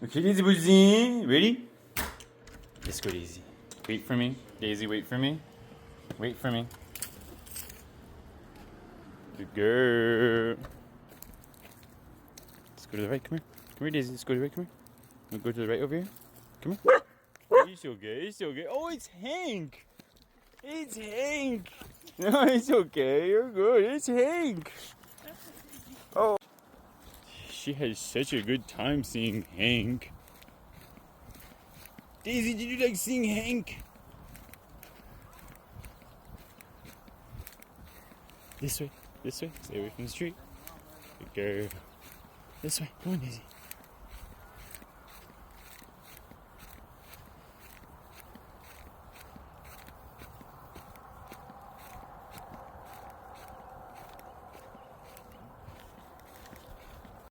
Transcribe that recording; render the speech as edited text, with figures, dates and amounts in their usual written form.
Okay, Daisy Boozy. Ready? Let's go, Daisy. Wait for me. Daisy, wait for me. Wait for me. Good girl. Let's go to the right. Come here. Come here, Daisy. Let's go to the right. Come here. We'll go to the right over here. Come here. He's so good. He's so good. Oh, it's Hank. It's Hank. No, it's okay. You're good. It's Hank. Oh. She had such a good time seeing Hank. Daisy, did you like seeing Hank? This way. This way. Stay away from the street. Good girl. This way. Come on, Daisy.